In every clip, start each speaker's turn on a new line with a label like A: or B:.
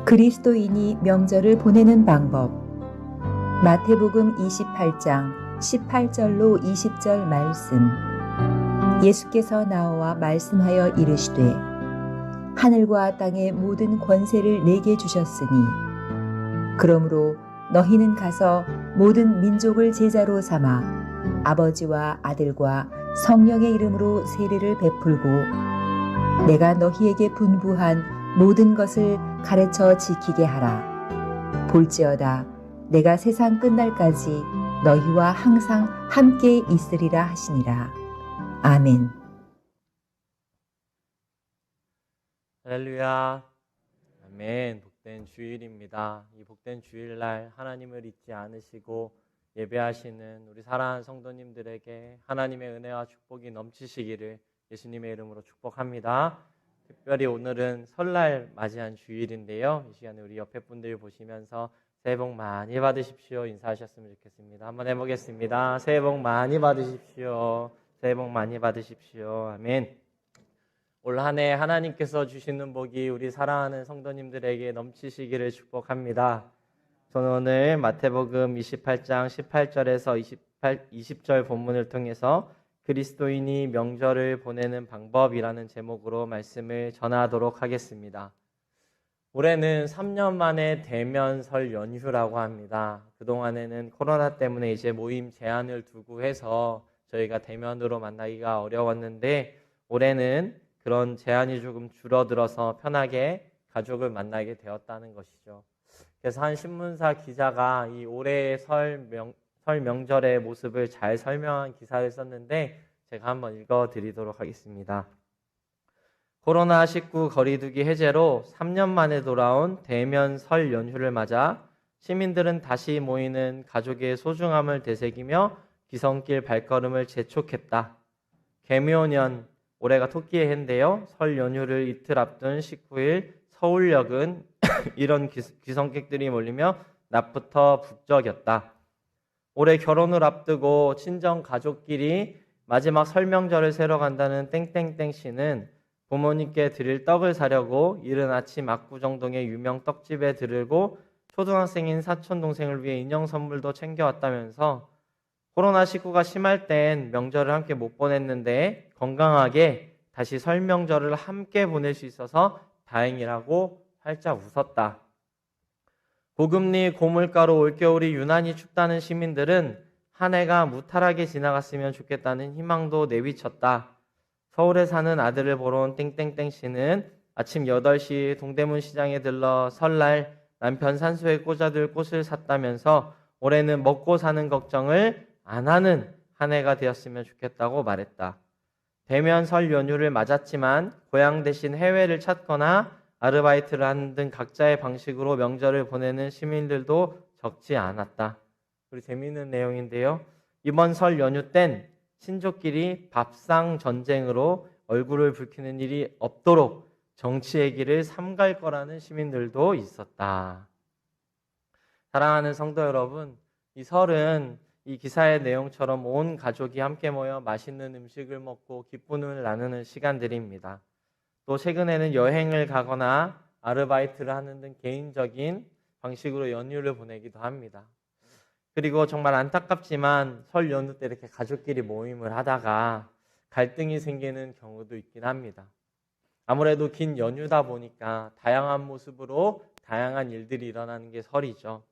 A: 그리스도인이 명절을 보내는 방법. 마태복음 28장 18절로 20절 말씀. 예수께서 나와 말씀하여 이르시되 하늘과 땅의 모든 권세를 내게 주셨으니 그러므로 너희는 가서 모든 민족을 제자로 삼아 아버지와 아들과 성령의 이름으로 세례를 베풀고 내가 너희에게 분부한 모든 것을 가르쳐 지키게 하라. 볼지어다 내가 세상 끝날까지 너희와 항상 함께 있으리라 하시니라. 아멘.
B: 할렐루야. 아멘. 복된 주일입니다. 이 복된 주일날 하나님을 잊지 않으시고 예배하시는 우리 사랑하는 성도님들에게 하나님의 은혜와 축복이 넘치시기를 예수님의 이름으로 축복합니다. 특별히 오늘은 설날 맞이한 주일인데요. 이 시간에 우리 옆에 분들 보시면서 새해 복 많이 받으십시오 인사하셨으면 좋겠습니다. 한번 해보겠습니다. 새해 복 많이 받으십시오. 새해 복 많이 받으십시오. 아멘. 올 한 해 하나님께서 주시는 복이 우리 사랑하는 성도님들에게 넘치시기를 축복합니다. 저는 오늘 마태복음 28장 18절에서 20절 본문을 통해서 그리스도인이 명절을 보내는 방법이라는 제목으로 말씀을 전하도록 하겠습니다. 올해는 3년 만에 대면 설 연휴라고 합니다. 그동안에는 코로나 때문에 이제 모임 제한을 두고 해서 저희가 대면으로 만나기가 어려웠는데 올해는 그런 제한이 조금 줄어들어서 편하게 가족을 만나게 되었다는 것이죠. 그래서 한 신문사 기자가 이 올해의 설 명절의 모습을 잘 설명한 기사를 썼는데 제가 한번 읽어드리도록 하겠습니다. 코로나19 거리두기 해제로 3년 만에 돌아온 대면 설 연휴를 맞아 시민들은 다시 모이는 가족의 소중함을 되새기며 귀성길 발걸음을 재촉했다. 개묘년, 올해가 토끼의 해인데요. 설 연휴를 이틀 앞둔 19일 서울역은 이런 귀성객들이 몰리며 낮부터 북적였다. 올해 결혼을 앞두고 친정 가족끼리 마지막 설 명절을 새러 간다는 땡땡땡 씨는 부모님께 드릴 떡을 사려고 이른 아침 압구정동의 유명 떡집에 들르고 초등학생인 사촌 동생을 위해 인형 선물도 챙겨왔다면서 코로나19가 심할 땐 명절을 함께 못 보냈는데 건강하게 다시 설 명절을 함께 보낼 수 있어서 다행이라고 활짝 웃었다. 고금리 고물가로 올겨울이 유난히 춥다는 시민들은 한 해가 무탈하게 지나갔으면 좋겠다는 희망도 내비쳤다. 서울에 사는 아들을 보러 온 땡땡땡 씨는 아침 8시 동대문 시장에 들러 설날 남편 산소에 꽂아둘 꽃을 샀다면서 올해는 먹고 사는 걱정을 안 하는 한 해가 되었으면 좋겠다고 말했다. 대면 설 연휴를 맞았지만 고향 대신 해외를 찾거나 아르바이트를 하는 등 각자의 방식으로 명절을 보내는 시민들도 적지 않았다. 우리 재미있는 내용인데요. 이번 설 연휴 땐 친족끼리 밥상 전쟁으로 얼굴을 붉히는 일이 없도록 정치 얘기를 삼갈 거라는 시민들도 있었다. 사랑하는 성도 여러분, 이 설은 이 기사의 내용처럼 온 가족이 함께 모여 맛있는 음식을 먹고 기쁨을 나누는 시간들입니다. 또 최근에는 여행을 가거나 아르바이트를 하는 등 개인적인 방식으로 연휴를 보내기도 합니다. 그리고 정말 안타깝지만 설 연휴 때 이렇게 가족끼리 모임을 하다가 갈등이 생기는 경우도 있긴 합니다. 아무래도 긴 연휴다 보니까 다양한 모습으로 다양한 일들이 일어나는 게 설이죠.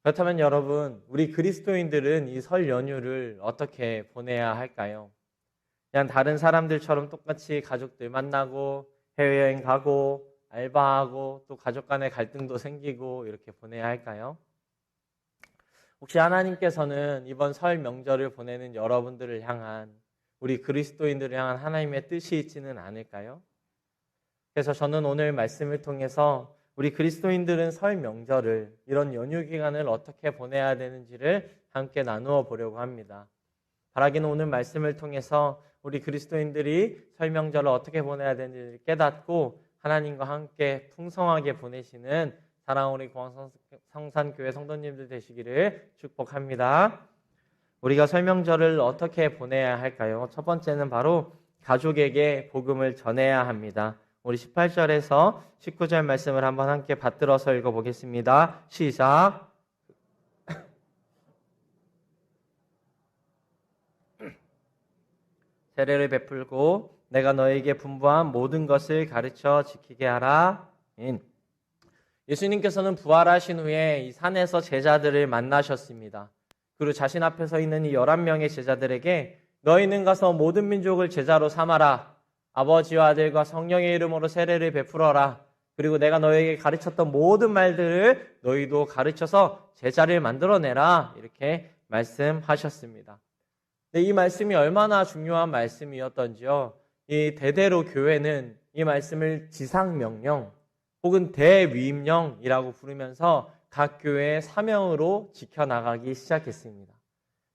B: 그렇다면 여러분, 우리 그리스도인들은 이 설 연휴를 어떻게 보내야 할까요? 그냥 다른 사람들처럼 똑같이 가족들 만나고 해외여행 가고 알바하고 또 가족 간의 갈등도 생기고 이렇게 보내야 할까요? 혹시 하나님께서는 이번 설 명절을 보내는 여러분들을 향한 우리 그리스도인들을 향한 하나님의 뜻이 있지는 않을까요? 그래서 저는 오늘 말씀을 통해서 우리 그리스도인들은 설 명절을 이런 연휴 기간을 어떻게 보내야 되는지를 함께 나누어 보려고 합니다. 바라기는 오늘 말씀을 통해서 우리 그리스도인들이 설 명절을 어떻게 보내야 되는지를 깨닫고 하나님과 함께 풍성하게 보내시는 사랑하는 우리 공항성산교회 성도님들 되시기를 축복합니다. 우리가 설 명절을 어떻게 보내야 할까요? 첫 번째는 바로 가족에게 복음을 전해야 합니다. 우리 18절에서 19절 말씀을 한번 함께 받들어서 읽어보겠습니다. 시작. 세례를 베풀고 내가 너에게 분부한 모든 것을 가르쳐 지키게 하라. 예수님께서는 부활하신 후에 이 산에서 제자들을 만나셨습니다. 그리고 자신 앞에 서 있는 이 11명의 제자들에게 너희는 가서 모든 민족을 제자로 삼아라. 아버지와 아들과 성령의 이름으로 세례를 베풀어라. 그리고 내가 너희에게 가르쳤던 모든 말들을 너희도 가르쳐서 제자를 만들어내라. 이렇게 말씀하셨습니다. 근데 이 말씀이 얼마나 중요한 말씀이었던지요. 이 대대로 교회는 이 말씀을 지상명령 혹은 대위임령이라고 부르면서 각 교회의 사명으로 지켜나가기 시작했습니다.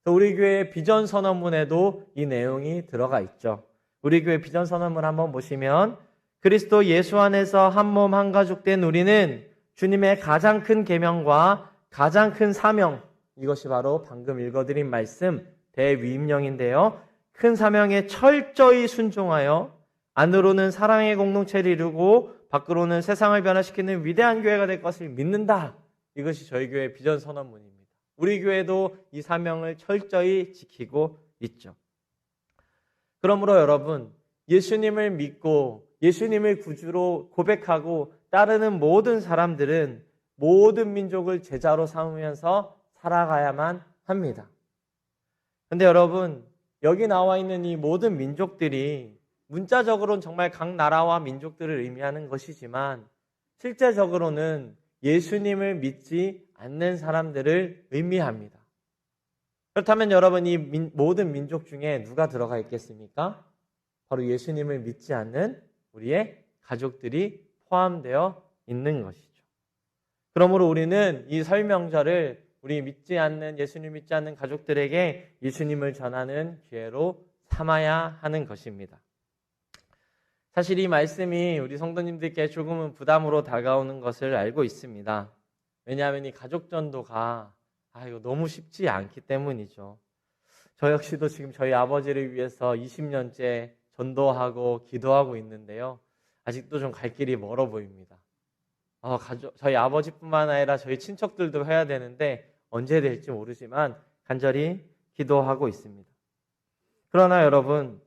B: 우리 교회의 비전선언문에도 이 내용이 들어가 있죠. 우리 교회 비전선언문 한번 보시면 그리스도 예수 안에서 한 몸 한 가족 된 우리는 주님의 가장 큰 계명과 가장 큰 사명, 이것이 바로 방금 읽어드린 말씀 대위임령인데요. 큰 사명에 철저히 순종하여 안으로는 사랑의 공동체를 이루고 밖으로는 세상을 변화시키는 위대한 교회가 될 것을 믿는다. 이것이 저희 교회의 비전선언문입니다. 우리 교회도 이 사명을 철저히 지키고 있죠. 그러므로 여러분, 예수님을 믿고 예수님을 구주로 고백하고 따르는 모든 사람들은 모든 민족을 제자로 삼으면서 살아가야만 합니다. 근데 여러분, 여기 나와 있는 이 모든 민족들이 문자적으로는 정말 각 나라와 민족들을 의미하는 것이지만 실제적으로는 예수님을 믿지 않는 사람들을 의미합니다. 그렇다면 여러분, 이 모든 민족 중에 누가 들어가 있겠습니까? 바로 예수님을 믿지 않는 우리의 가족들이 포함되어 있는 것이죠. 그러므로 우리는 이 설 명절을 우리 믿지 않는, 예수님 믿지 않는 가족들에게 예수님을 전하는 기회로 삼아야 하는 것입니다. 사실 이 말씀이 우리 성도님들께 조금은 부담으로 다가오는 것을 알고 있습니다. 왜냐하면 이 가족 전도가 이거 너무 쉽지 않기 때문이죠. 저 역시도 지금 저희 아버지를 위해서 20년째 전도하고 기도하고 있는데요. 아직도 좀 갈 길이 멀어 보입니다. 저희 아버지뿐만 아니라 저희 친척들도 해야 되는데 언제 될지 모르지만 간절히 기도하고 있습니다. 그러나 여러분,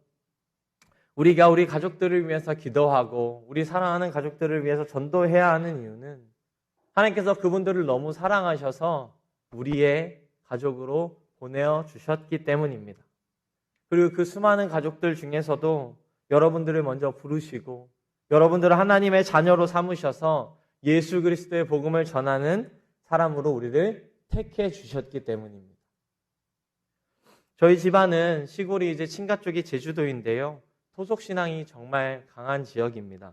B: 우리가 우리 가족들을 위해서 기도하고 우리 사랑하는 가족들을 위해서 전도해야 하는 이유는 하나님께서 그분들을 너무 사랑하셔서 우리의 가족으로 보내주셨기 때문입니다. 그리고 그 수많은 가족들 중에서도 여러분들을 먼저 부르시고 여러분들을 하나님의 자녀로 삼으셔서 예수 그리스도의 복음을 전하는 사람으로 우리를 택해 주셨기 때문입니다. 저희 집안은 시골이 이제 친가 쪽이 제주도인데요. 토속신앙이 정말 강한 지역입니다.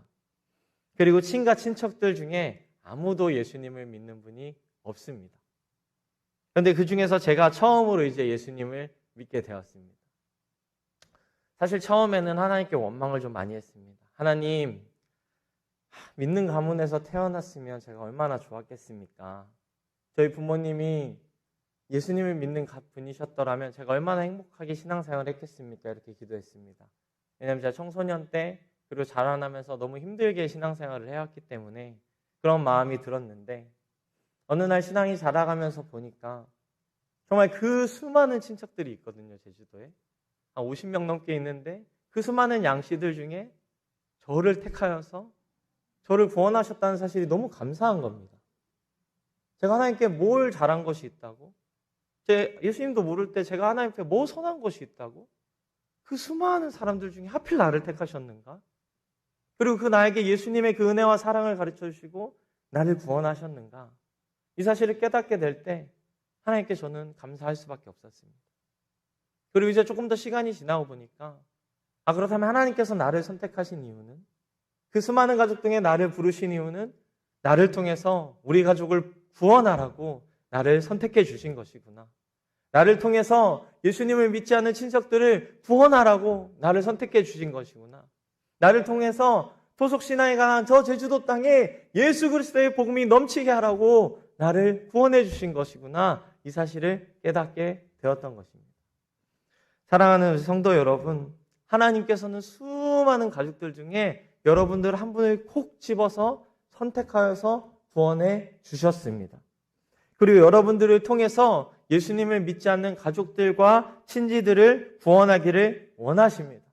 B: 그리고 친가 친척들 중에 아무도 예수님을 믿는 분이 없습니다. 그런데 그 중에서 제가 처음으로 이제 예수님을 믿게 되었습니다. 사실 처음에는 하나님께 원망을 좀 많이 했습니다. 하나님, 믿는 가문에서 태어났으면 제가 얼마나 좋았겠습니까? 저희 부모님이 예수님을 믿는 분이셨더라면 제가 얼마나 행복하게 신앙생활을 했겠습니까? 이렇게 기도했습니다. 왜냐하면 제가 청소년 때 그리고 자라나면서 너무 힘들게 신앙생활을 해왔기 때문에 그런 마음이 들었는데 어느 날 신앙이 자라가면서 보니까 정말 그 수많은 친척들이 있거든요. 제주도에 한 50명 넘게 있는데 그 수많은 양씨들 중에 저를 택하여서 저를 구원하셨다는 사실이 너무 감사한 겁니다. 제가 하나님께 뭘 잘한 것이 있다고? 예수님도 모를 때 제가 하나님께 뭐 선한 것이 있다고? 그 수많은 사람들 중에 하필 나를 택하셨는가? 그리고 그 나에게 예수님의 그 은혜와 사랑을 가르쳐 주시고 나를 구원하셨는가? 이 사실을 깨닫게 될 때 하나님께 저는 감사할 수밖에 없었습니다. 그리고 이제 조금 더 시간이 지나고 보니까 그렇다면 하나님께서 나를 선택하신 이유는, 그 수많은 가족 중에 나를 부르신 이유는 나를 통해서 우리 가족을 구원하라고 나를 선택해 주신 것이구나. 나를 통해서 예수님을 믿지 않는 친척들을 구원하라고 나를 선택해 주신 것이구나. 나를 통해서 토속신앙에 관한 저 제주도 땅에 예수 그리스도의 복음이 넘치게 하라고 나를 구원해 주신 것이구나. 이 사실을 깨닫게 되었던 것입니다. 사랑하는 성도 여러분, 하나님께서는 수많은 가족들 중에 여러분들 한 분을 콕 집어서 선택하여서 구원해 주셨습니다. 그리고 여러분들을 통해서 예수님을 믿지 않는 가족들과 친지들을 구원하기를 원하십니다.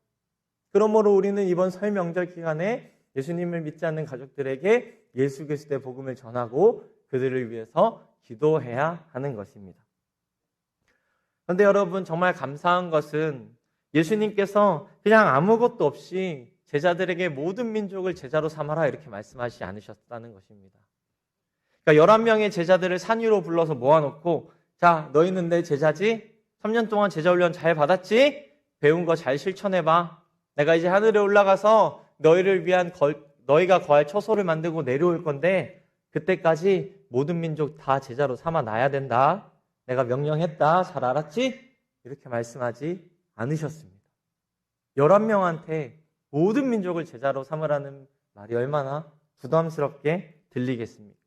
B: 그러므로 우리는 이번 설 명절 기간에 예수님을 믿지 않는 가족들에게 예수 그리스도의 복음을 전하고 그들을 위해서 기도해야 하는 것입니다. 그런데 여러분, 정말 감사한 것은 예수님께서 그냥 아무것도 없이 제자들에게 모든 민족을 제자로 삼아라 이렇게 말씀하시지 않으셨다는 것입니다. 그러니까 11명의 제자들을 산 위로 불러서 모아놓고, 자, 너희는 내 제자지? 3년 동안 제자 훈련 잘 받았지? 배운 거 잘 실천해봐. 내가 이제 하늘에 올라가서 너희를 위한 너희가 거할 처소를 만들고 내려올 건데 그때까지 모든 민족 다 제자로 삼아 놔야 된다. 내가 명령했다. 잘 알았지? 이렇게 말씀하지 않으셨습니다. 11명한테 모든 민족을 제자로 삼으라는 말이 얼마나 부담스럽게 들리겠습니까?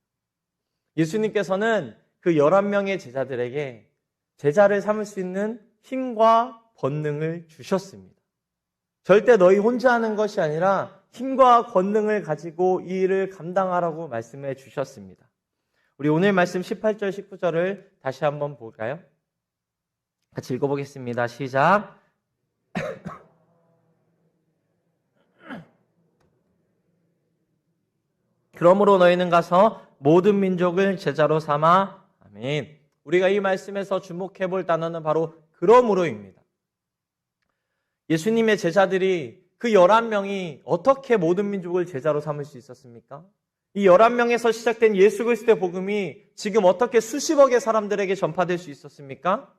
B: 예수님께서는 그 11명의 제자들에게 제자를 삼을 수 있는 힘과 권능을 주셨습니다. 절대 너희 혼자 하는 것이 아니라 힘과 권능을 가지고 이 일을 감당하라고 말씀해 주셨습니다. 우리 오늘 말씀 18절, 19절을 다시 한번 볼까요? 같이 읽어보겠습니다. 시작. 그러므로 너희는 가서 모든 민족을 제자로 삼아. 아멘. 우리가 이 말씀에서 주목해 볼 단어는 바로 그러므로입니다. 예수님의 제자들이 그 11명이 어떻게 모든 민족을 제자로 삼을 수 있었습니까? 이 11명에서 시작된 예수 그리스도의 복음이 지금 어떻게 수십억의 사람들에게 전파될 수 있었습니까?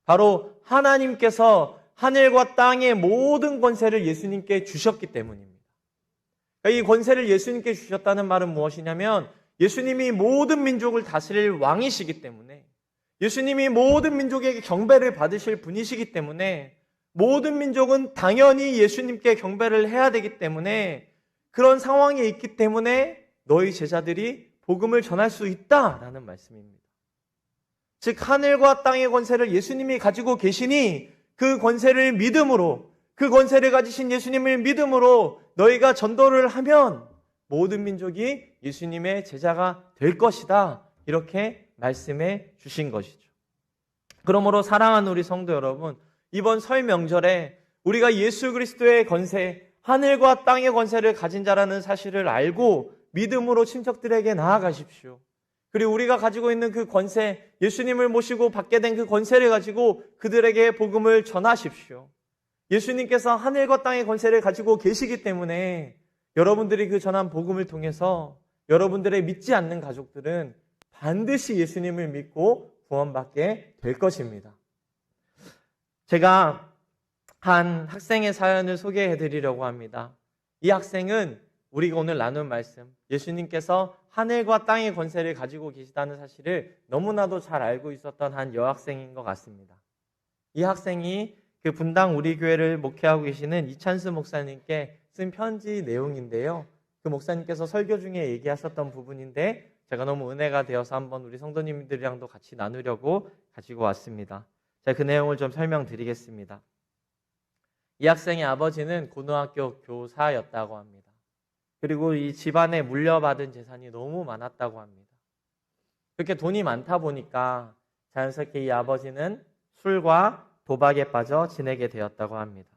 B: 바로 하나님께서 하늘과 땅의 모든 권세를 예수님께 주셨기 때문입니다. 이 권세를 예수님께 주셨다는 말은 무엇이냐면 예수님이 모든 민족을 다스릴 왕이시기 때문에, 예수님이 모든 민족에게 경배를 받으실 분이시기 때문에, 모든 민족은 당연히 예수님께 경배를 해야 되기 때문에, 그런 상황에 있기 때문에 너희 제자들이 복음을 전할 수 있다라는 말씀입니다. 즉 하늘과 땅의 권세를 예수님이 가지고 계시니 그 권세를 믿음으로, 그 권세를 가지신 예수님을 믿음으로 너희가 전도를 하면 모든 민족이 예수님의 제자가 될 것이다, 이렇게 말씀해 주신 것이죠. 그러므로 사랑하는 우리 성도 여러분, 이번 설 명절에 우리가 예수 그리스도의 권세, 하늘과 땅의 권세를 가진 자라는 사실을 알고 믿음으로 친척들에게 나아가십시오. 그리고 우리가 가지고 있는 그 권세, 예수님을 모시고 받게 된 그 권세를 가지고 그들에게 복음을 전하십시오. 예수님께서 하늘과 땅의 권세를 가지고 계시기 때문에 여러분들이 그 전한 복음을 통해서 여러분들의 믿지 않는 가족들은 반드시 예수님을 믿고 구원받게 될 것입니다. 제가 한 학생의 사연을 소개해 드리려고 합니다. 이 학생은 우리가 오늘 나눈 말씀, 예수님께서 하늘과 땅의 권세를 가지고 계시다는 사실을 너무나도 잘 알고 있었던 한 여학생인 것 같습니다. 이 학생이 그 분당 우리 교회를 목회하고 계시는 이찬수 목사님께 쓴 편지 내용인데요. 그 목사님께서 설교 중에 얘기하셨던 부분인데 제가 너무 은혜가 되어서 한번 우리 성도님들이랑도 같이 나누려고 가지고 왔습니다. 제가 그 내용을 좀 설명드리겠습니다. 이 학생의 아버지는 고등학교 교사였다고 합니다. 그리고 이 집안에 물려받은 재산이 너무 많았다고 합니다. 그렇게 돈이 많다 보니까 자연스럽게 이 아버지는 술과 도박에 빠져 지내게 되었다고 합니다.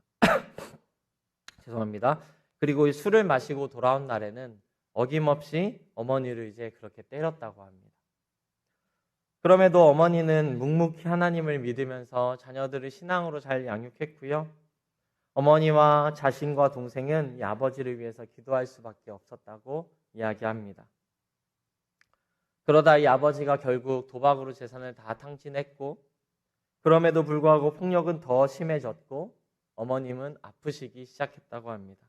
B: 죄송합니다. 그리고 술을 마시고 돌아온 날에는 어김없이 어머니를 이제 그렇게 때렸다고 합니다. 그럼에도 어머니는 묵묵히 하나님을 믿으면서 자녀들을 신앙으로 잘 양육했고요. 어머니와 자신과 동생은 이 아버지를 위해서 기도할 수밖에 없었다고 이야기합니다. 그러다 이 아버지가 결국 도박으로 재산을 다 탕진했고, 그럼에도 불구하고 폭력은 더 심해졌고 어머님은 아프시기 시작했다고 합니다.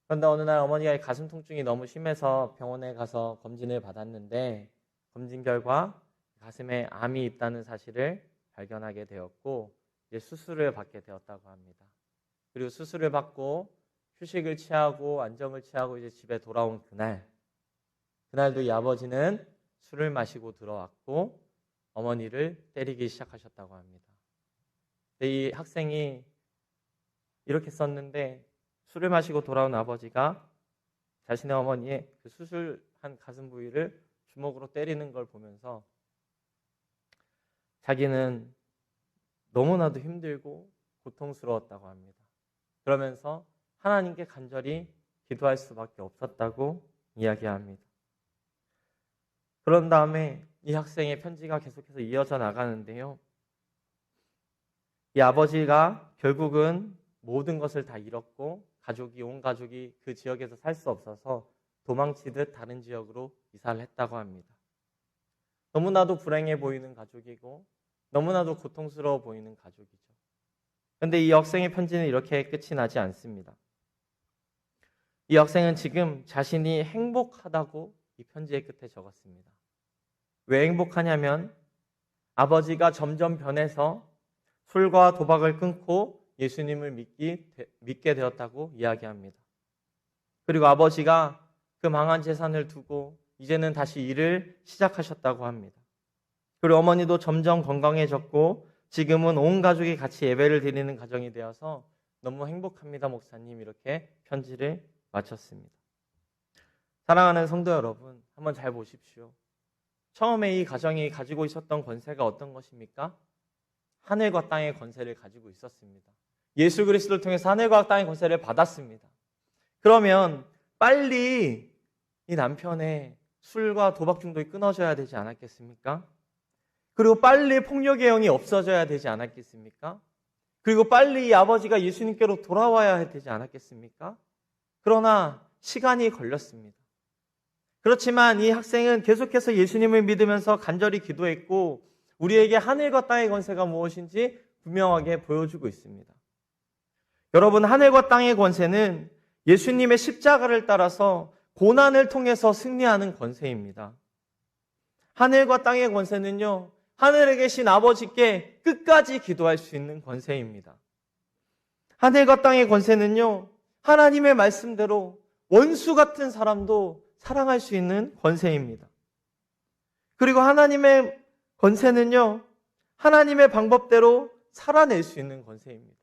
B: 그런데 어느 날 어머니가 가슴 통증이 너무 심해서 병원에 가서 검진을 받았는데 검진 결과 가슴에 암이 있다는 사실을 발견하게 되었고 이제 수술을 받게 되었다고 합니다. 그리고 수술을 받고 휴식을 취하고 안정을 취하고 이제 집에 돌아온 그날도 이 아버지는 술을 마시고 들어왔고 어머니를 때리기 시작하셨다고 합니다. 이 학생이 이렇게 썼는데 술을 마시고 돌아온 아버지가 자신의 어머니의 그 수술한 가슴 부위를 주먹으로 때리는 걸 보면서 자기는 너무나도 힘들고 고통스러웠다고 합니다. 그러면서 하나님께 간절히 기도할 수밖에 없었다고 이야기합니다. 그런 다음에 이 학생의 편지가 계속해서 이어져 나가는데요. 이 아버지가 결국은 모든 것을 다 잃었고 온 가족이 그 지역에서 살 수 없어서 도망치듯 다른 지역으로 이사를 했다고 합니다. 너무나도 불행해 보이는 가족이고 너무나도 고통스러워 보이는 가족이죠. 그런데 이 학생의 편지는 이렇게 끝이 나지 않습니다. 이 학생은 지금 자신이 행복하다고 이 편지의 끝에 적었습니다. 왜 행복하냐면 아버지가 점점 변해서 술과 도박을 끊고 예수님을 믿게 되었다고 이야기합니다. 그리고 아버지가 그 망한 재산을 두고 이제는 다시 일을 시작하셨다고 합니다. 그리고 어머니도 점점 건강해졌고 지금은 온 가족이 같이 예배를 드리는 가정이 되어서 너무 행복합니다, 목사님. 이렇게 편지를 마쳤습니다. 사랑하는 성도 여러분, 한번 잘 보십시오. 처음에 이 가정이 가지고 있었던 권세가 어떤 것입니까? 하늘과 땅의 권세를 가지고 있었습니다. 예수 그리스도를 통해서 하늘과 땅의 권세를 받았습니다. 그러면 빨리 이 남편의 술과 도박 중독이 끊어져야 되지 않았겠습니까? 그리고 빨리 폭력의 영이 없어져야 되지 않았겠습니까? 그리고 빨리 이 아버지가 예수님께로 돌아와야 되지 않았겠습니까? 그러나 시간이 걸렸습니다. 그렇지만 이 학생은 계속해서 예수님을 믿으면서 간절히 기도했고 우리에게 하늘과 땅의 권세가 무엇인지 분명하게 보여주고 있습니다. 여러분, 하늘과 땅의 권세는 예수님의 십자가를 따라서 고난을 통해서 승리하는 권세입니다. 하늘과 땅의 권세는요, 하늘에 계신 아버지께 끝까지 기도할 수 있는 권세입니다. 하늘과 땅의 권세는요, 하나님의 말씀대로 원수 같은 사람도 사랑할 수 있는 권세입니다. 그리고 하나님의 권세는요, 하나님의 방법대로 살아낼 수 있는 권세입니다.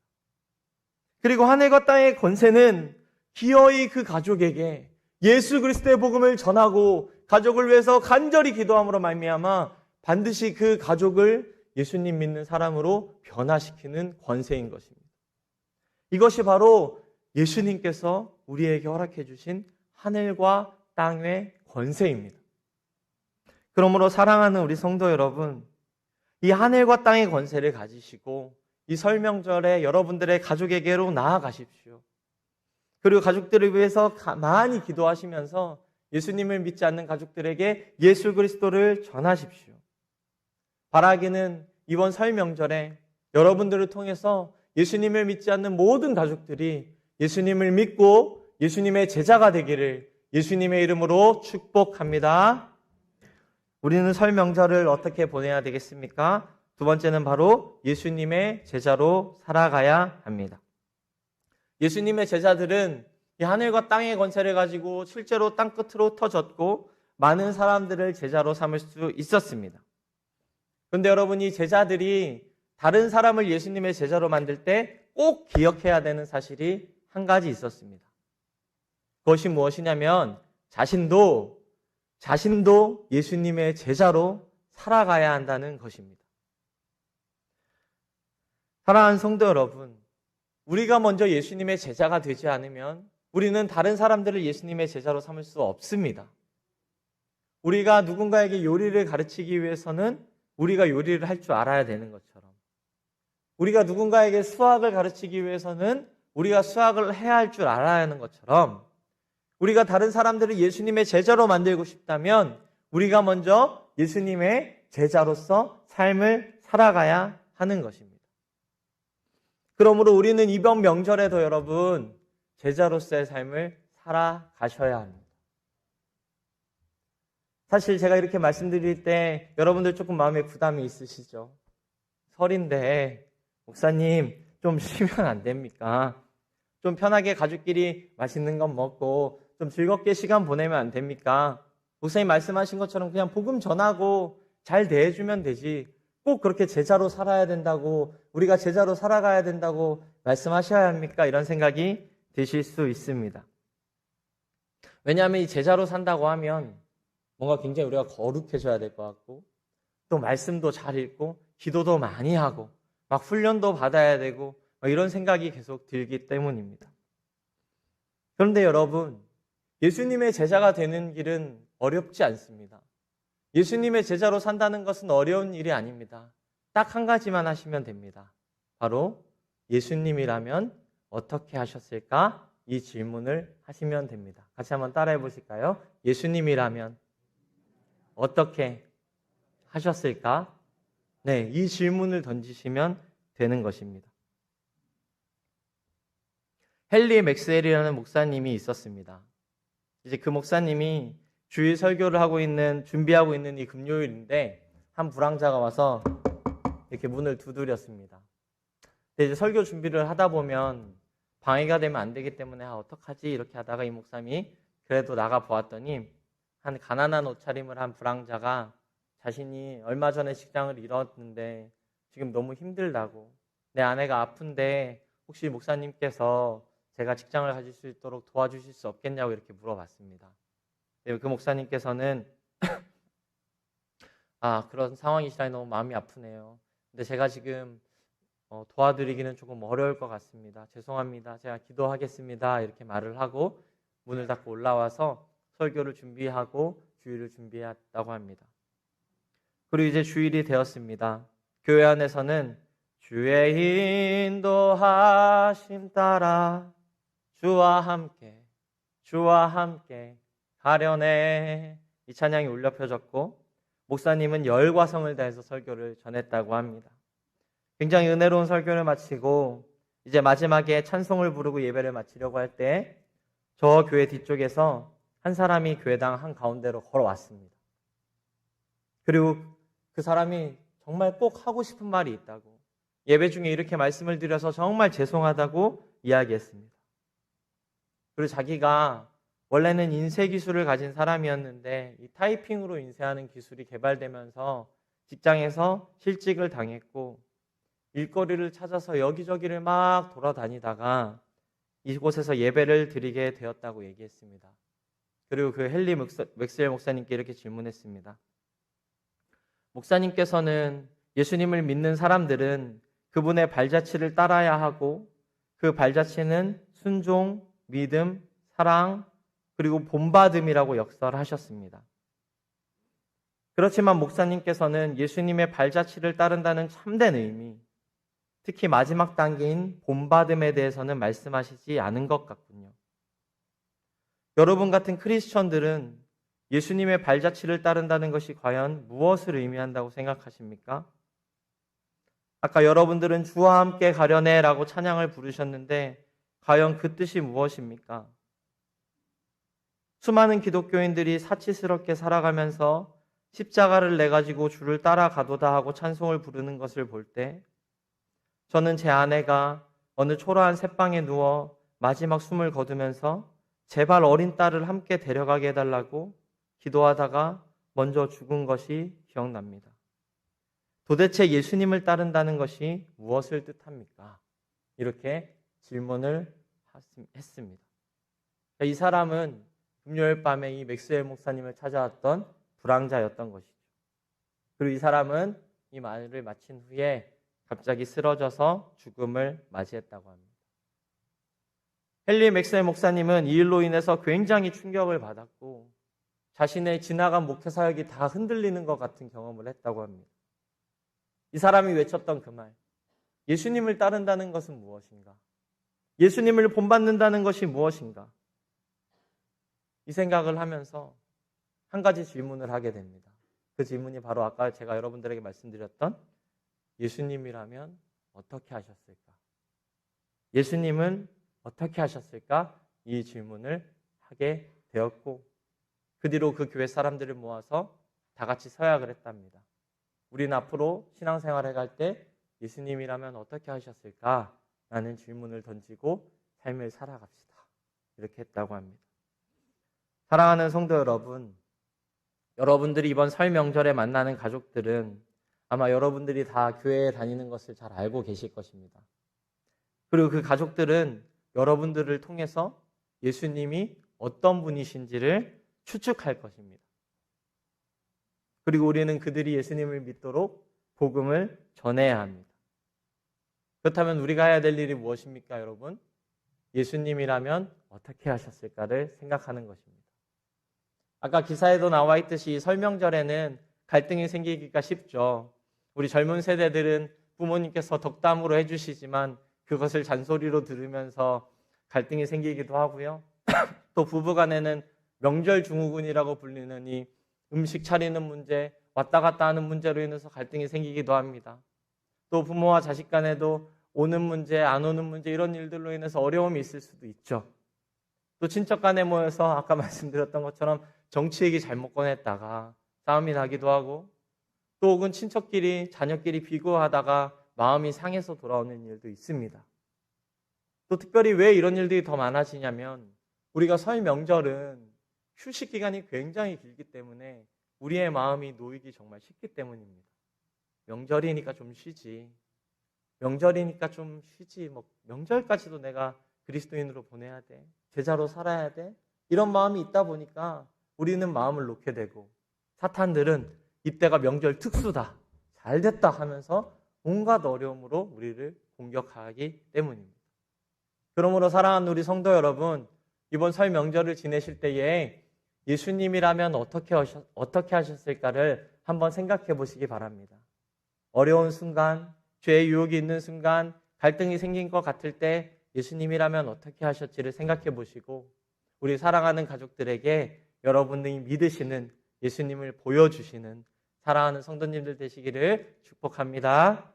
B: 그리고 하늘과 땅의 권세는 기어이 그 가족에게 예수 그리스도의 복음을 전하고 가족을 위해서 간절히 기도함으로 말미암아 반드시 그 가족을 예수님 믿는 사람으로 변화시키는 권세인 것입니다. 이것이 바로 예수님께서 우리에게 허락해 주신 하늘과 땅의 권세입니다. 그러므로 사랑하는 우리 성도 여러분, 이 하늘과 땅의 권세를 가지시고 이 설명절에 여러분들의 가족에게로 나아가십시오. 그리고 가족들을 위해서 많이 기도하시면서 예수님을 믿지 않는 가족들에게 예수 그리스도를 전하십시오. 바라기는 이번 설명절에 여러분들을 통해서 예수님을 믿지 않는 모든 가족들이 예수님을 믿고 예수님의 제자가 되기를 예수님의 이름으로 축복합니다. 우리는 설 명절을 어떻게 보내야 되겠습니까? 두 번째는 바로 예수님의 제자로 살아가야 합니다. 예수님의 제자들은 이 하늘과 땅의 권세를 가지고 실제로 땅끝으로 흩어졌고 많은 사람들을 제자로 삼을 수 있었습니다. 그런데 여러분, 이 제자들이 다른 사람을 예수님의 제자로 만들 때 꼭 기억해야 되는 사실이 한 가지 있었습니다. 그것이 무엇이냐면 자신도 예수님의 제자로 살아가야 한다는 것입니다. 사랑하는 성도 여러분, 우리가 먼저 예수님의 제자가 되지 않으면 우리는 다른 사람들을 예수님의 제자로 삼을 수 없습니다. 우리가 누군가에게 요리를 가르치기 위해서는 우리가 요리를 할 줄 알아야 되는 것처럼, 우리가 누군가에게 수학을 가르치기 위해서는 우리가 수학을 해야 할 줄 알아야 하는 것처럼, 우리가 다른 사람들을 예수님의 제자로 만들고 싶다면 우리가 먼저 예수님의 제자로서 삶을 살아가야 하는 것입니다. 그러므로 우리는 이번 명절에도 여러분, 제자로서의 삶을 살아가셔야 합니다. 사실 제가 이렇게 말씀드릴 때 여러분들 조금 마음에 부담이 있으시죠? 설인데 목사님 좀 쉬면 안 됩니까? 좀 편하게 가족끼리 맛있는 것 먹고 좀 즐겁게 시간 보내면 안 됩니까? 목사님 말씀하신 것처럼 그냥 복음 전하고 잘 대해주면 되지, 꼭 그렇게 제자로 살아야 된다고, 우리가 제자로 살아가야 된다고 말씀하셔야 합니까? 이런 생각이 되실 수 있습니다. 왜냐하면 이 제자로 산다고 하면 뭔가 굉장히 우리가 거룩해져야 될 것 같고, 또 말씀도 잘 읽고 기도도 많이 하고 막 훈련도 받아야 되고 이런 생각이 계속 들기 때문입니다. 그런데 여러분, 예수님의 제자가 되는 길은 어렵지 않습니다. 예수님의 제자로 산다는 것은 어려운 일이 아닙니다. 딱 한 가지만 하시면 됩니다. 바로 예수님이라면 어떻게 하셨을까? 이 질문을 하시면 됩니다. 같이 한번 따라해 보실까요? 예수님이라면 어떻게 하셨을까? 네, 이 질문을 던지시면 되는 것입니다. 헨리 맥스웰이라는 목사님이 있었습니다. 이제 그 목사님이 주일 설교를 준비하고 있는 이 금요일인데, 한 불황자가 와서 이렇게 문을 두드렸습니다. 근데 이제 설교 준비를 하다 보면 방해가 되면 안 되기 때문에 어떡하지? 이렇게 하다가 이 목사님이 그래도 나가 보았더니, 한 가난한 옷차림을 한 불황자가 자신이 얼마 전에 직장을 잃었는데 지금 너무 힘들다고, 내 아내가 아픈데 혹시 목사님께서 제가 직장을 가질 수 있도록 도와주실 수 없겠냐고 이렇게 물어봤습니다. 그 목사님께서는 그런 상황이시라니 너무 마음이 아프네요. 근데 제가 지금 도와드리기는 조금 어려울 것 같습니다. 죄송합니다. 제가 기도하겠습니다. 이렇게 말을 하고 문을 닫고 올라와서 설교를 준비하고 주일을 준비했다고 합니다. 그리고 이제 주일이 되었습니다. 교회 안에서는 주의 인도하심 따라 주와 함께 가려네, 이 찬양이 울려 펴졌고, 목사님은 열과 성을 다해서 설교를 전했다고 합니다. 굉장히 은혜로운 설교를 마치고 이제 마지막에 찬송을 부르고 예배를 마치려고 할 때 저 교회 뒤쪽에서 한 사람이 교회당 한가운데로 걸어왔습니다. 그리고 그 사람이 정말 꼭 하고 싶은 말이 있다고, 예배 중에 이렇게 말씀을 드려서 정말 죄송하다고 이야기했습니다. 그리고 자기가 원래는 인쇄 기술을 가진 사람이었는데 이 타이핑으로 인쇄하는 기술이 개발되면서 직장에서 실직을 당했고 일거리를 찾아서 여기저기를 막 돌아다니다가 이곳에서 예배를 드리게 되었다고 얘기했습니다. 그리고 그 헨리 맥스웰 목사님께 이렇게 질문했습니다. 목사님께서는 예수님을 믿는 사람들은 그분의 발자취를 따라야 하고, 그 발자취는 순종, 믿음, 사랑, 그리고 본받음이라고 역설하셨습니다. 그렇지만 목사님께서는 예수님의 발자취를 따른다는 참된 의미, 특히 마지막 단계인 본받음에 대해서는 말씀하시지 않은 것 같군요. 여러분 같은 크리스천들은 예수님의 발자취를 따른다는 것이 과연 무엇을 의미한다고 생각하십니까? 아까 여러분들은 주와 함께 가려네 라고 찬양을 부르셨는데 과연 그 뜻이 무엇입니까? 수많은 기독교인들이 사치스럽게 살아가면서 십자가를 내가지고 주를 따라가도다 하고 찬송을 부르는 것을 볼 때, 저는 제 아내가 어느 초라한 새방에 누워 마지막 숨을 거두면서 제발 어린 딸을 함께 데려가게 해달라고 기도하다가 먼저 죽은 것이 기억납니다. 도대체 예수님을 따른다는 것이 무엇을 뜻합니까? 이렇게 질문을 했습니다. 이 사람은 금요일 밤에 이 맥스웰 목사님을 찾아왔던 불황자였던 것이죠. 그리고 이 사람은 이 말을 마친 후에 갑자기 쓰러져서 죽음을 맞이했다고 합니다. 헨리 맥스웰 목사님은 이 일로 인해서 굉장히 충격을 받았고 자신의 지나간 목회 사역이 다 흔들리는 것 같은 경험을 했다고 합니다. 이 사람이 외쳤던 그 말, 예수님을 따른다는 것은 무엇인가? 예수님을 본받는다는 것이 무엇인가? 이 생각을 하면서 한 가지 질문을 하게 됩니다. 그 질문이 바로 아까 제가 여러분들에게 말씀드렸던 예수님이라면 어떻게 하셨을까? 예수님은 어떻게 하셨을까? 이 질문을 하게 되었고 그 뒤로 그 교회 사람들을 모아서 다 같이 서약을 했답니다. 우리는 앞으로 신앙생활을 할 때 예수님이라면 어떻게 하셨을까? 라는 질문을 던지고 삶을 살아갑시다. 이렇게 했다고 합니다. 사랑하는 성도 여러분, 여러분들이 이번 설 명절에 만나는 가족들은 아마 여러분들이 다 교회에 다니는 것을 잘 알고 계실 것입니다. 그리고 그 가족들은 여러분들을 통해서 예수님이 어떤 분이신지를 추측할 것입니다. 그리고 우리는 그들이 예수님을 믿도록 복음을 전해야 합니다. 그렇다면 우리가 해야 될 일이 무엇입니까, 여러분? 예수님이라면 어떻게 하셨을까를 생각하는 것입니다. 아까 기사에도 나와 있듯이 설명절에는 갈등이 생기기가 쉽죠. 우리 젊은 세대들은 부모님께서 덕담으로 해주시지만 그것을 잔소리로 들으면서 갈등이 생기기도 하고요. 또 부부간에는 명절 증후군이라고 불리는 이 음식 차리는 문제, 왔다 갔다 하는 문제로 인해서 갈등이 생기기도 합니다. 또 부모와 자식 간에도 오는 문제, 안 오는 문제 이런 일들로 인해서 어려움이 있을 수도 있죠. 또 친척 간에 모여서 아까 말씀드렸던 것처럼 정치 얘기 잘못 꺼냈다가 싸움이 나기도 하고, 또 혹은 친척끼리 자녀끼리 비교하다가 마음이 상해서 돌아오는 일도 있습니다. 또 특별히 왜 이런 일들이 더 많아지냐면 우리가 설 명절은 휴식 기간이 굉장히 길기 때문에 우리의 마음이 놓이기 정말 쉽기 때문입니다. 명절이니까 좀 쉬지. 명절이니까 좀 쉬지. 명절까지도 내가 그리스도인으로 보내야 돼. 제자로 살아야 돼. 이런 마음이 있다 보니까 우리는 마음을 놓게 되고, 사탄들은 이때가 명절 특수다, 잘 됐다 하면서 온갖 어려움으로 우리를 공격하기 때문입니다. 그러므로 사랑하는 우리 성도 여러분, 이번 설 명절을 지내실 때에 예수님이라면 어떻게 하셨을까를 한번 생각해 보시기 바랍니다. 어려운 순간, 죄의 유혹이 있는 순간, 갈등이 생긴 것 같을 때 예수님이라면 어떻게 하셨지를 생각해 보시고, 우리 사랑하는 가족들에게 여러분들이 믿으시는 예수님을 보여주시는 사랑하는 성도님들 되시기를 축복합니다.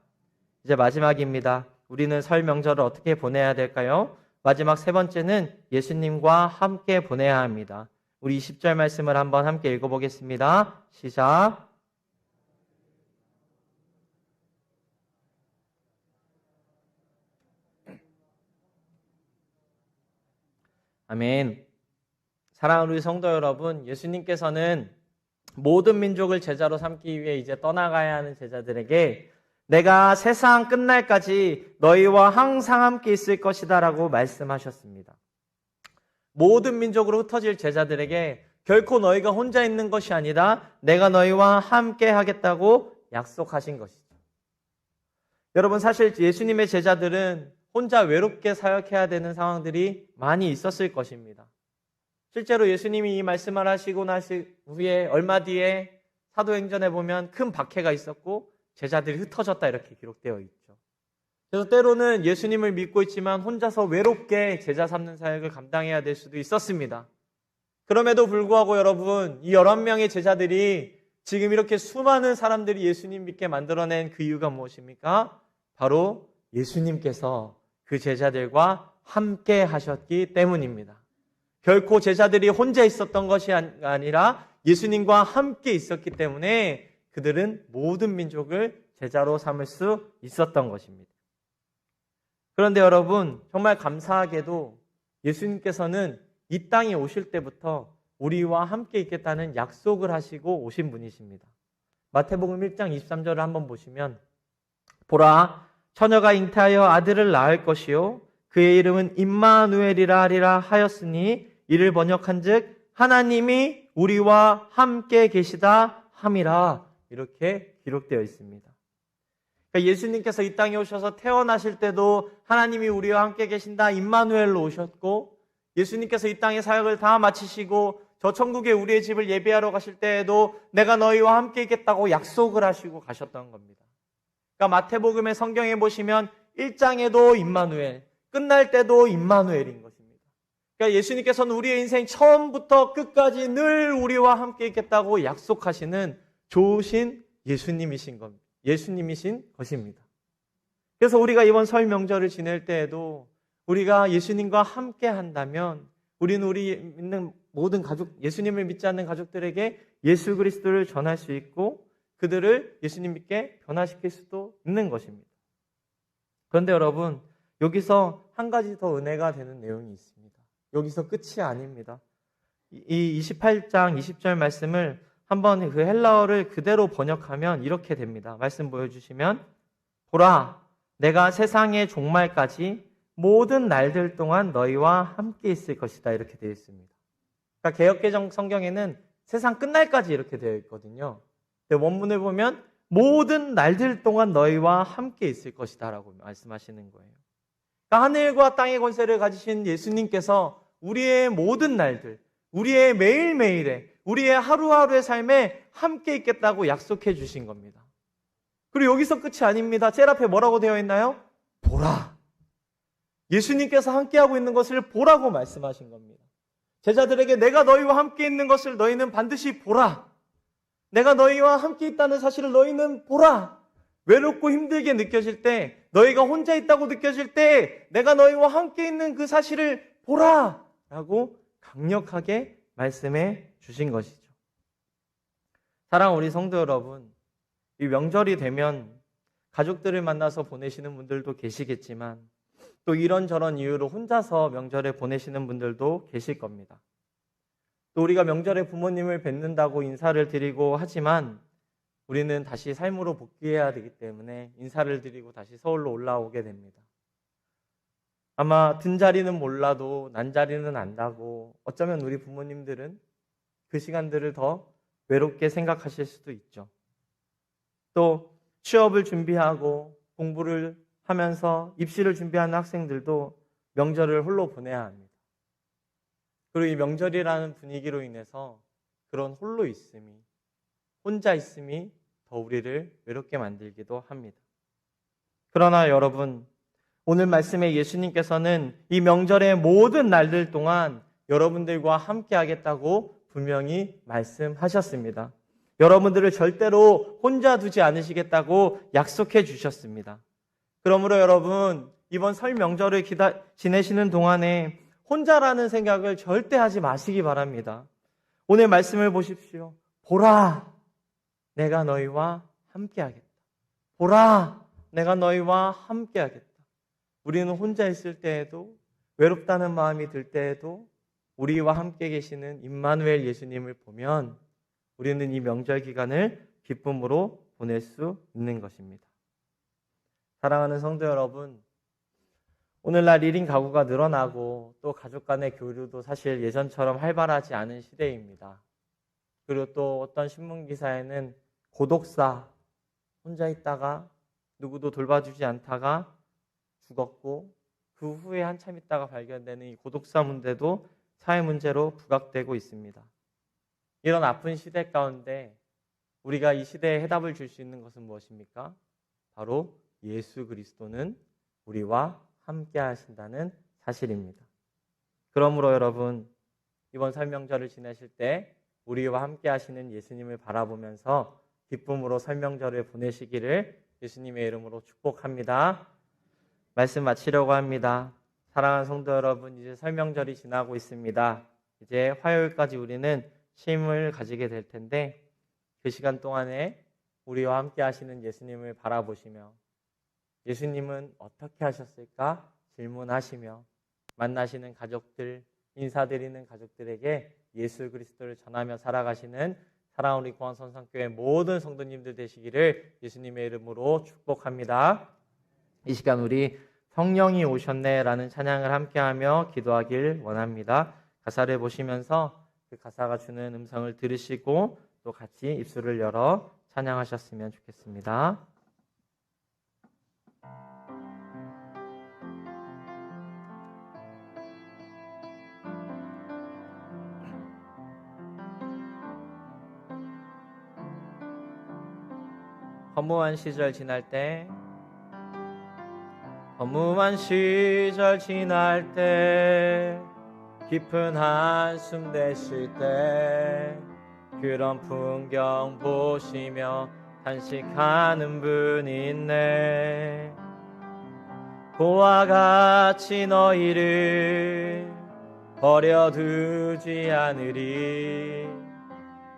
B: 이제 마지막입니다. 우리는 설 명절을 어떻게 보내야 될까요? 마지막 세 번째는 예수님과 함께 보내야 합니다. 우리 20절 말씀을 한번 함께 읽어보겠습니다. 시작. 아멘. 사랑하는 우리 성도 여러분, 예수님께서는 모든 민족을 제자로 삼기 위해 이제 떠나가야 하는 제자들에게 내가 세상 끝날까지 너희와 항상 함께 있을 것이다 라고 말씀하셨습니다. 모든 민족으로 흩어질 제자들에게 결코 너희가 혼자 있는 것이 아니라 내가 너희와 함께 하겠다고 약속하신 것이죠. 여러분, 사실 예수님의 제자들은 혼자 외롭게 사역해야 되는 상황들이 많이 있었을 것입니다. 실제로 예수님이 이 말씀을 하시고 나신 후에 얼마 뒤에 사도행전에 보면 큰 박해가 있었고 제자들이 흩어졌다 이렇게 기록되어 있죠. 그래서 때로는 예수님을 믿고 있지만 혼자서 외롭게 제자 삼는 사역을 감당해야 될 수도 있었습니다. 그럼에도 불구하고 여러분, 이 11명의 제자들이 지금 이렇게 수많은 사람들이 예수님 믿게 만들어낸 그 이유가 무엇입니까? 바로 예수님께서 그 제자들과 함께 하셨기 때문입니다. 결코 제자들이 혼자 있었던 것이 아니라 예수님과 함께 있었기 때문에 그들은 모든 민족을 제자로 삼을 수 있었던 것입니다. 그런데 여러분, 정말 감사하게도 예수님께서는 이 땅에 오실 때부터 우리와 함께 있겠다는 약속을 하시고 오신 분이십니다. 마태복음 1장 23절을 한번 보시면, 보라, 처녀가 잉태하여 아들을 낳을 것이요 그의 이름은 임마누엘이라 하리라 하였으니 이를 번역한즉 하나님이 우리와 함께 계시다 함이라, 이렇게 기록되어 있습니다. 그러니까 예수님께서 이 땅에 오셔서 태어나실 때도 하나님이 우리와 함께 계신다 임마누엘로 오셨고, 예수님께서 이 땅의 사역을 다 마치시고 저 천국에 우리의 집을 예배하러 가실 때에도 내가 너희와 함께 있겠다고 약속을 하시고 가셨던 겁니다. 그러니까 마태복음의 성경에 보시면 1장에도 임마누엘, 끝날 때도 임마누엘인 것입니다. 그러니까 예수님께서는 우리의 인생 처음부터 끝까지 늘 우리와 함께 있겠다고 약속하시는 좋으신 예수님이신 겁니다. 예수님이신 것입니다. 그래서 우리가 이번 설 명절을 지낼 때에도 우리가 예수님과 함께 한다면 우리는 우리 믿는 모든 가족, 예수님을 믿지 않는 가족들에게 예수 그리스도를 전할 수 있고 그들을 예수님 믿게 변화시킬 수도 있는 것입니다. 그런데 여러분, 여기서 한 가지 더 은혜가 되는 내용이 있습니다. 여기서 끝이 아닙니다. 이 28장 20절 말씀을 한번 그 헬라어를 그대로 번역하면 이렇게 됩니다. 말씀 보여주시면, 보라, 내가 세상의 종말까지 모든 날들 동안 너희와 함께 있을 것이다. 이렇게 되어 있습니다. 그러니까 개역개정 성경에는 세상 끝날까지 이렇게 되어 있거든요. 근데 원문을 보면 모든 날들 동안 너희와 함께 있을 것이다 라고 말씀하시는 거예요. 그러니까 하늘과 땅의 권세를 가지신 예수님께서 우리의 모든 날들, 우리의 매일매일에, 우리의 하루하루의 삶에 함께 있겠다고 약속해 주신 겁니다. 그리고 여기서 끝이 아닙니다. 제일 앞에 뭐라고 되어 있나요? 보라. 예수님께서 함께하고 있는 것을 보라고 말씀하신 겁니다. 제자들에게 내가 너희와 함께 있는 것을 너희는 반드시 보라. 내가 너희와 함께 있다는 사실을 너희는 보라. 외롭고 힘들게 느껴질 때, 너희가 혼자 있다고 느껴질 때 내가 너희와 함께 있는 그 사실을 보라 라고 강력하게 말씀해 주신 것이죠. 사랑하는 우리 성도 여러분, 이 명절이 되면 가족들을 만나서 보내시는 분들도 계시겠지만 또 이런저런 이유로 혼자서 명절에 보내시는 분들도 계실 겁니다. 또 우리가 명절에 부모님을 뵙는다고 인사를 드리고 하지만 우리는 다시 삶으로 복귀해야 되기 때문에 인사를 드리고 다시 서울로 올라오게 됩니다. 아마 든 자리는 몰라도 난 자리는 안다고 어쩌면 우리 부모님들은 그 시간들을 더 외롭게 생각하실 수도 있죠. 또 취업을 준비하고 공부를 하면서 입시를 준비하는 학생들도 명절을 홀로 보내야 합니다. 그리고 이 명절이라는 분위기로 인해서 그런 홀로 있음이, 혼자 있음이 더 우리를 외롭게 만들기도 합니다. 그러나 여러분, 오늘 말씀에 예수님께서는 이 명절의 모든 날들 동안 여러분들과 함께 하겠다고 분명히 말씀하셨습니다. 여러분들을 절대로 혼자 두지 않으시겠다고 약속해 주셨습니다. 그러므로 여러분, 이번 설 명절을 지내시는 동안에 혼자라는 생각을 절대 하지 마시기 바랍니다. 오늘 말씀을 보십시오. 보라, 내가 너희와 함께하겠다. 보라, 내가 너희와 함께하겠다. 우리는 혼자 있을 때에도, 외롭다는 마음이 들 때에도 우리와 함께 계시는 임마누엘 예수님을 보면 우리는 이 명절 기간을 기쁨으로 보낼 수 있는 것입니다. 사랑하는 성도 여러분, 오늘날 1인 가구가 늘어나고 또 가족 간의 교류도 사실 예전처럼 활발하지 않은 시대입니다. 그리고 또 어떤 신문기사에는 고독사, 혼자 있다가 누구도 돌봐주지 않다가 죽었고 그 후에 한참 있다가 발견되는 이 고독사 문제도 사회 문제로 부각되고 있습니다. 이런 아픈 시대 가운데 우리가 이 시대에 해답을 줄 수 있는 것은 무엇입니까? 바로 예수 그리스도는 우리와 함께 하신다는 사실입니다. 그러므로 여러분, 이번 설 명절을 지내실 때 우리와 함께 하시는 예수님을 바라보면서 기쁨으로 설 명절을 보내시기를 예수님의 이름으로 축복합니다. 말씀 마치려고 합니다. 사랑하는 성도 여러분, 이제 설 명절이 지나고 있습니다. 이제 화요일까지 우리는 쉼을 가지게 될 텐데 그 시간 동안에 우리와 함께 하시는 예수님을 바라보시며 예수님은 어떻게 하셨을까 질문하시며 만나시는 가족들, 인사드리는 가족들에게 예수 그리스도를 전하며 살아가시는 사랑하는 우리 공항선상교회 모든 성도님들 되시기를 예수님의 이름으로 축복합니다. 이 시간 우리 성령이 오셨네 라는 찬양을 함께하며 기도하길 원합니다. 가사를 보시면서 그 가사가 주는 음성을 들으시고 또 같이 입술을 열어 찬양하셨으면 좋겠습니다. 허무한 시절 지날 때, 허무한 시절 지날 때, 깊은 한숨 내쉴 때, 그런 풍경 보시며 탄식하는 분이 있네. 고와 같이 너희를 버려두지 않으리.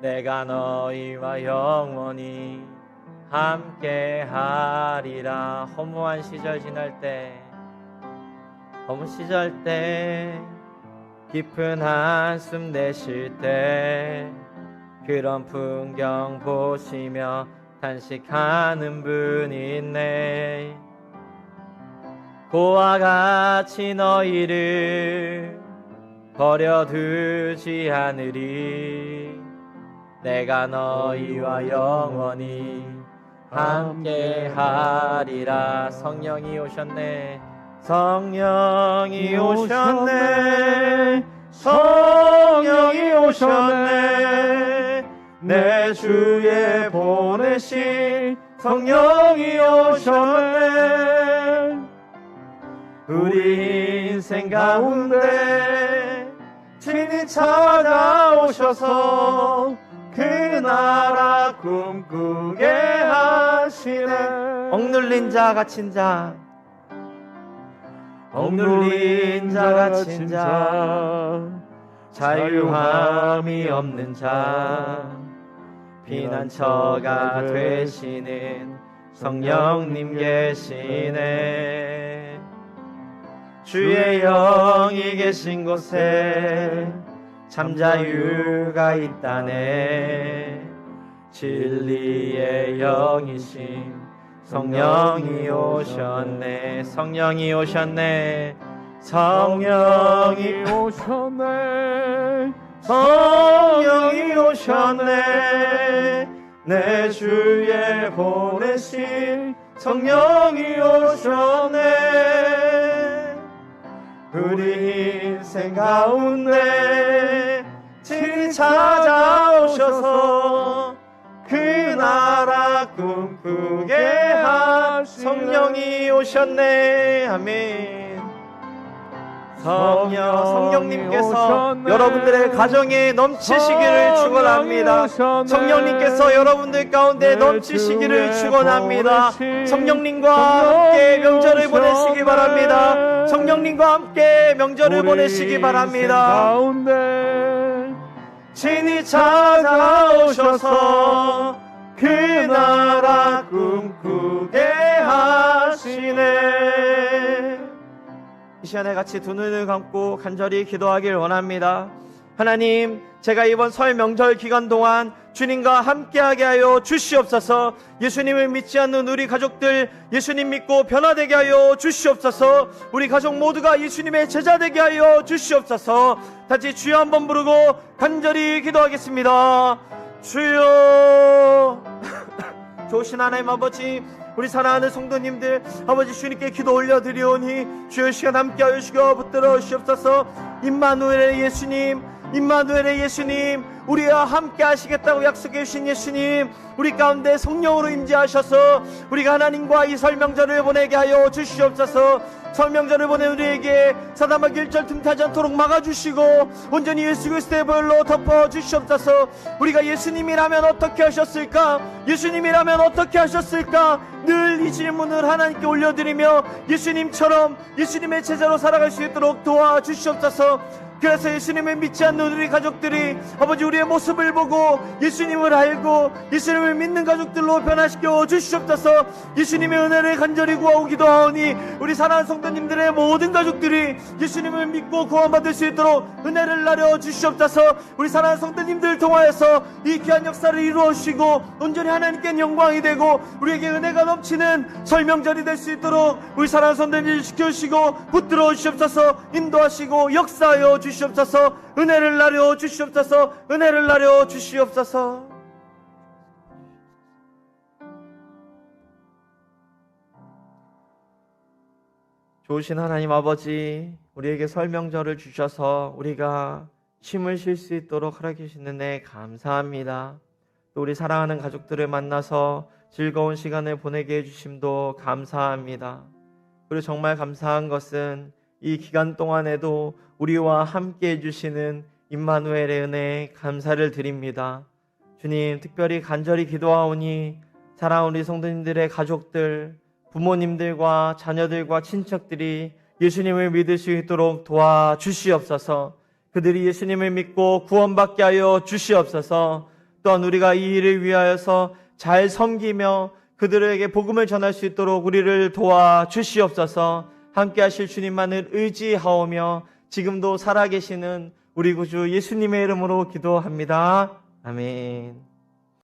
B: 내가 너희와 영원히 함께하리라. 허무한 시절 지날 때, 허무 시절 때, 깊은 한숨 내쉴 때, 그런 풍경 보시며 탄식하는 분이 있네. 고와 같이 너희를 버려두지 않으리. 내가 너희와 영원히 함께하리라. 성령이 오셨네. 성령이 오셨네. 성령이 오셨네. 내 주에 보내신 성령이 오셨네. 우리 인생 가운데 친히 찾아오셔서 그 나라 꿈꾸게 하시네. 억눌린 자 갇힌 자, 억눌린 자 갇힌 자, 자유함이 없는 자, 피난처가 되시는 성령님 계시네. 주의 영이 계신 곳에 참 자유가 있다네. 진리의 영이신 성령이 오셨네. 성령이 오셨네. 성령이 오셨네. 성령이 오셨네. 내 주에 보내신 성령이 오셨네. 우리 인생 가운데 친히 찾아오셔서 그 나라 꿈꾸게 하시네. 성령이 오셨네. 아멘. 성령님께서 여러분들의 가정에 넘치시기를 축원합니다. 성령님께서 여러분들 가운데 넘치시기를 축원합니다. 성령님과 함께 명절을 보내시기 바랍니다. 성령님과 함께 명절을 보내시기 바랍니다. 친히 찾아오셔서 그 나라 꿈꾸게 하시네. 이 시간에 같이 두 눈을 감고 간절히 기도하길 원합니다. 하나님, 제가 이번 설 명절 기간 동안 주님과 함께하게 하여 주시옵소서. 예수님을 믿지 않는 우리 가족들 예수님 믿고 변화되게 하여 주시옵소서. 우리 가족 모두가 예수님의 제자 되게 하여 주시옵소서. 다시 주여 한번 부르고 간절히 기도하겠습니다. 주여. 좋으신 하나님 아버지, 우리 사랑하는 성도님들 아버지 주님께 기도 올려드리오니 주여 시간 함께하여 주시고 붙들어 주시옵소서. 임마누엘의 예수님, 임마누엘의 예수님, 우리와 함께 하시겠다고 약속해 주신 예수님, 우리 가운데 성령으로 임재하셔서 우리가 하나님과 이 설 명절을 보내게 하여 주시옵소서. 설 명절을 보낸 우리에게 사단과 일절 틈타지 않도록 막아주시고 온전히 예수 그리스도의 보혈로 덮어주시옵소서. 우리가 예수님이라면 어떻게 하셨을까? 예수님이라면 어떻게 하셨을까? 늘 이 질문을 하나님께 올려드리며 예수님처럼 예수님의 제자로 살아갈 수 있도록 도와주시옵소서. 그래서 예수님을 믿지 않는 우리 가족들이 아버지 우리의 모습을 보고 예수님을 알고 예수님을 믿는 가족들로 변화시켜 주시옵소서. 예수님의 은혜를 간절히 구하고 기도하오니 우리 사랑하는 성도님들의 모든 가족들이 예수님을 믿고 구원받을 수 있도록 은혜를 나려 주시옵소서. 우리 사랑하는 성도님들을 통하여서 이 귀한 역사를 이루어 주시고 온전히 하나님께 영광이 되고 우리에게 은혜가 넘치는 설 명절이 될 수 있도록 우리 사랑하는 성도님들 지켜주시고 붙들어 주시옵소서. 인도하시고 역사하여 주시옵소서. 은혜를 나려 주시옵소서. 은혜를 나려 주시옵소서. 좋으신 하나님 아버지, 우리에게 설 명절을 주셔서 우리가 쉼을 쉴 수 있도록 허락해 주시는 데 감사합니다. 또 우리 사랑하는 가족들을 만나서 즐거운 시간을 보내게 해주심도 감사합니다. 그리고 정말 감사한 것은 이 기간 동안에도 우리와 함께 해주시는 임마누엘의 은혜에 감사를 드립니다. 주님, 특별히 간절히 기도하오니 사랑하는 우리 성도님들의 가족들, 부모님들과 자녀들과 친척들이 예수님을 믿을 수 있도록 도와주시옵소서. 그들이 예수님을 믿고 구원받게 하여 주시옵소서. 또한 우리가 이 일을 위하여서 잘 섬기며 그들에게 복음을 전할 수 있도록 우리를 도와주시옵소서. 함께 하실 주님만을 의지하오며 지금도 살아계시는 우리 구주 예수님의 이름으로 기도합니다. 아멘.